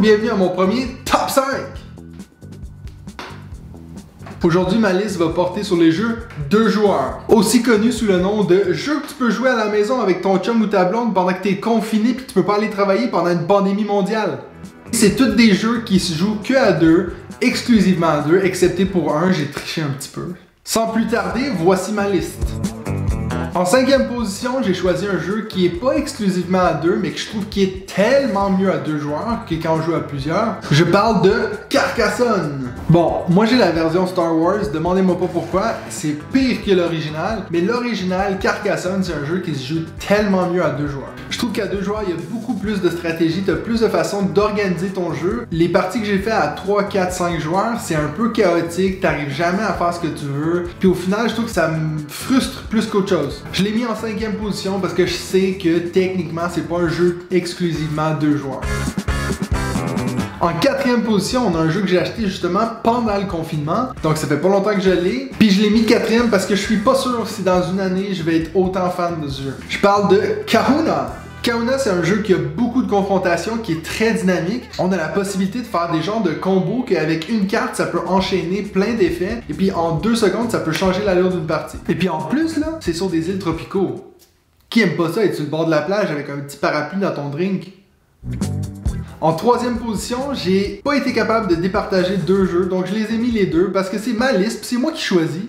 bienvenue à mon premier Top 5! Aujourd'hui, ma liste va porter sur les jeux 2 joueurs, aussi connus sous le nom de jeux que tu peux jouer à la maison avec ton chum ou ta blonde pendant que tu es confiné puis que tu peux pas aller travailler pendant une pandémie mondiale. C'est tous des jeux qui se jouent que à 2, exclusivement à 2, excepté pour un, j'ai triché un petit peu. Sans plus tarder, voici ma liste. En 5e position, j'ai choisi un jeu qui est pas exclusivement à 2, mais que je trouve qui est tellement mieux à 2 joueurs que quand on joue à plusieurs. Je parle de Carcassonne. Bon, moi j'ai la version Star Wars, demandez-moi pas pourquoi, c'est pire que l'original, mais l'original Carcassonne, c'est un jeu qui se joue tellement mieux à 2 joueurs. Je trouve qu'à 2 joueurs, il y a beaucoup plus de stratégie, t'as plus de façons d'organiser ton jeu. Les parties que j'ai fait à 3, 4, 5 joueurs, c'est un peu chaotique, t'arrives jamais à faire ce que tu veux, puis au final, je trouve que ça me frustre plus qu'autre chose. Je l'ai mis en 5e position parce que je sais que techniquement, c'est pas un jeu exclusivement 2 joueurs. En 4e position, on a un jeu que j'ai acheté justement pendant le confinement. Donc ça fait pas longtemps que je l'ai. Puis je l'ai mis 4e parce que je suis pas sûr si dans une année je vais être autant fan de ce jeu. Je parle de Kahuna. Kahuna, c'est un jeu qui a beaucoup de confrontations, qui est très dynamique. On a la possibilité de faire des genres de combos qu'avec une carte, ça peut enchaîner plein d'effets. Et puis en 2 secondes, ça peut changer l'allure d'une partie. Et puis en plus, là, c'est sur des îles tropicaux. Qui aime pas ça, être sur le bord de la plage avec un petit parapluie dans ton drink? En 3e position, j'ai pas été capable de départager 2 jeux, donc je les ai mis les 2 parce que c'est ma liste, c'est moi qui choisis.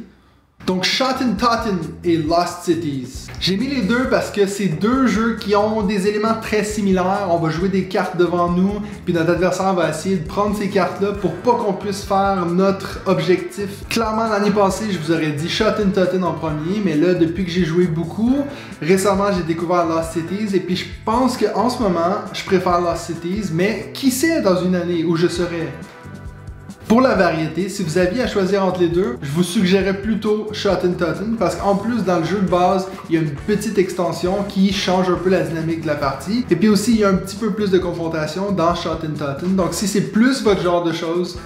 Donc Shotten Totten et Lost Cities. J'ai mis les 2 parce que c'est 2 jeux qui ont des éléments très similaires. On va jouer des cartes devant nous, puis notre adversaire va essayer de prendre ces cartes-là pour pas qu'on puisse faire notre objectif. Clairement, l'année passée, je vous aurais dit Shotten Totten en premier, mais là, depuis que j'ai joué beaucoup, récemment, j'ai découvert Lost Cities, et puis je pense qu'en ce moment, je préfère Lost Cities, mais qui sait dans une année où je serai? Pour la variété, si vous aviez à choisir entre les 2, je vous suggérerais plutôt Shotten Totten parce qu'en plus dans le jeu de base, il y a une petite extension qui change un peu la dynamique de la partie. Et puis aussi, il y a un petit peu plus de confrontation dans Shotten Totten. Donc si c'est plus votre genre de choses.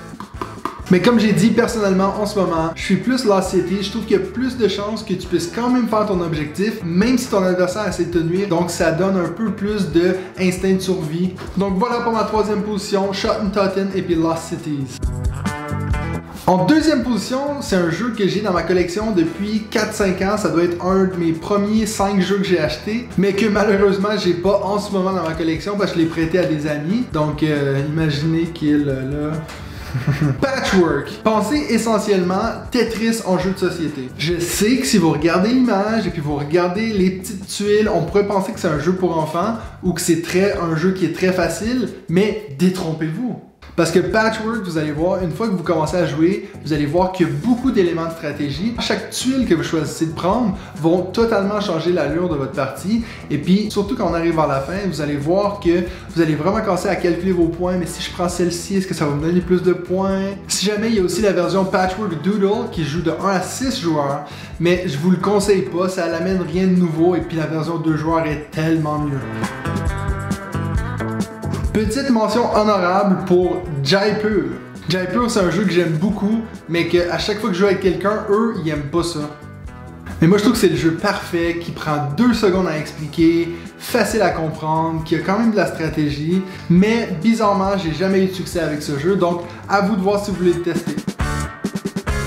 Mais comme j'ai dit personnellement en ce moment, je suis plus Lost City, je trouve qu'il y a plus de chances que tu puisses quand même faire ton objectif, même si ton adversaire essaie de te nuire, donc ça donne un peu plus de instinct de survie. Donc voilà pour ma 3e position, Shotten Totten et puis Lost Cities. En 2e position, c'est un jeu que j'ai dans ma collection depuis 4-5 ans. Ça doit être un de mes premiers 5 jeux que j'ai acheté, mais que malheureusement, j'ai pas en ce moment dans ma collection parce que je l'ai prêté à des amis. Donc, imaginez qu'il là. Patchwork. Pensez essentiellement Tetris en jeu de société. Je sais que si vous regardez l'image et puis vous regardez les petites tuiles, on pourrait penser que c'est un jeu pour enfants ou que c'est un jeu qui est très facile, mais détrompez-vous. Parce que Patchwork, vous allez voir, une fois que vous commencez à jouer, vous allez voir qu'il y a beaucoup d'éléments de stratégie. Chaque tuile que vous choisissez de prendre vont totalement changer l'allure de votre partie. Et puis, surtout quand on arrive vers la fin, vous allez voir que vous allez vraiment commencer à calculer vos points. Mais si je prends celle-ci, est-ce que ça va me donner plus de points? Si jamais, il y a aussi la version Patchwork Doodle qui joue de 1 à 6 joueurs. Mais je vous le conseille pas, ça n'amène rien de nouveau. Et puis la version 2 joueurs est tellement mieux. Petite mention honorable pour Jaipur. Jaipur, c'est un jeu que j'aime beaucoup, mais qu'à chaque fois que je joue avec quelqu'un, eux, ils aiment pas ça. Mais moi, je trouve que c'est le jeu parfait, qui prend 2 secondes à expliquer, facile à comprendre, qui a quand même de la stratégie, mais bizarrement, j'ai jamais eu de succès avec ce jeu, donc à vous de voir si vous voulez le tester.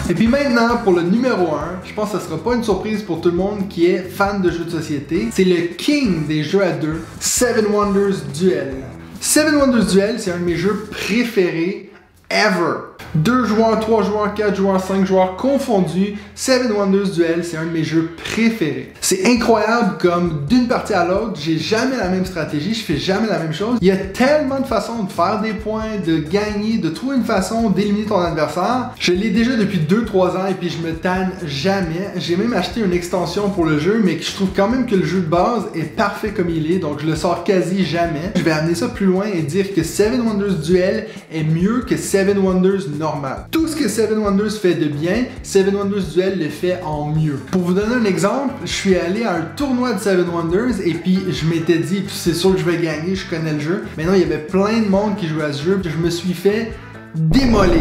Et puis maintenant, pour le numéro 1, je pense que ce sera pas une surprise pour tout le monde qui est fan de jeux de société. C'est le king des jeux à 2, Seven Wonders Duel. Seven Wonders Duel, c'est un de mes jeux préférés ever. 2 joueurs, 3 joueurs, 4 joueurs, 5 joueurs confondus. Seven Wonders Duel, c'est un de mes jeux préférés. C'est incroyable comme d'une partie à l'autre, j'ai jamais la même stratégie, je fais jamais la même chose. Il y a tellement de façons de faire des points, de gagner, de trouver une façon d'éliminer ton adversaire. Je l'ai déjà depuis 2-3 ans et puis je me tanne jamais. J'ai même acheté une extension pour le jeu, mais je trouve quand même que le jeu de base est parfait comme il est, donc je le sors quasi jamais. Je vais amener ça plus loin et dire que Seven Wonders Duel est mieux que Seven Wonders normal. Tout ce que Seven Wonders fait de bien, Seven Wonders Duel le fait en mieux. Pour vous donner un exemple, je suis allé à un tournoi de Seven Wonders et puis je m'étais dit, c'est sûr que je vais gagner, je connais le jeu. Mais non, il y avait plein de monde qui jouait à ce jeu, puis je me suis fait démolir.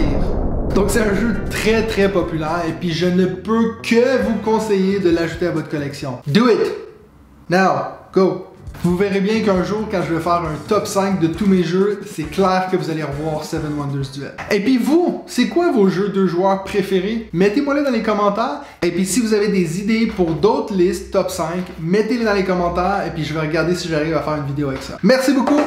Donc c'est un jeu très très populaire et puis je ne peux que vous conseiller de l'ajouter à votre collection. Do it! Now, go! Vous verrez bien qu'un jour, quand je vais faire un top 5 de tous mes jeux, c'est clair que vous allez revoir Seven Wonders Duel. Et puis vous, c'est quoi vos jeux 2 joueurs préférés? Mettez-moi-les dans les commentaires. Et puis si vous avez des idées pour d'autres listes top 5, mettez-les dans les commentaires et puis je vais regarder si j'arrive à faire une vidéo avec ça. Merci beaucoup!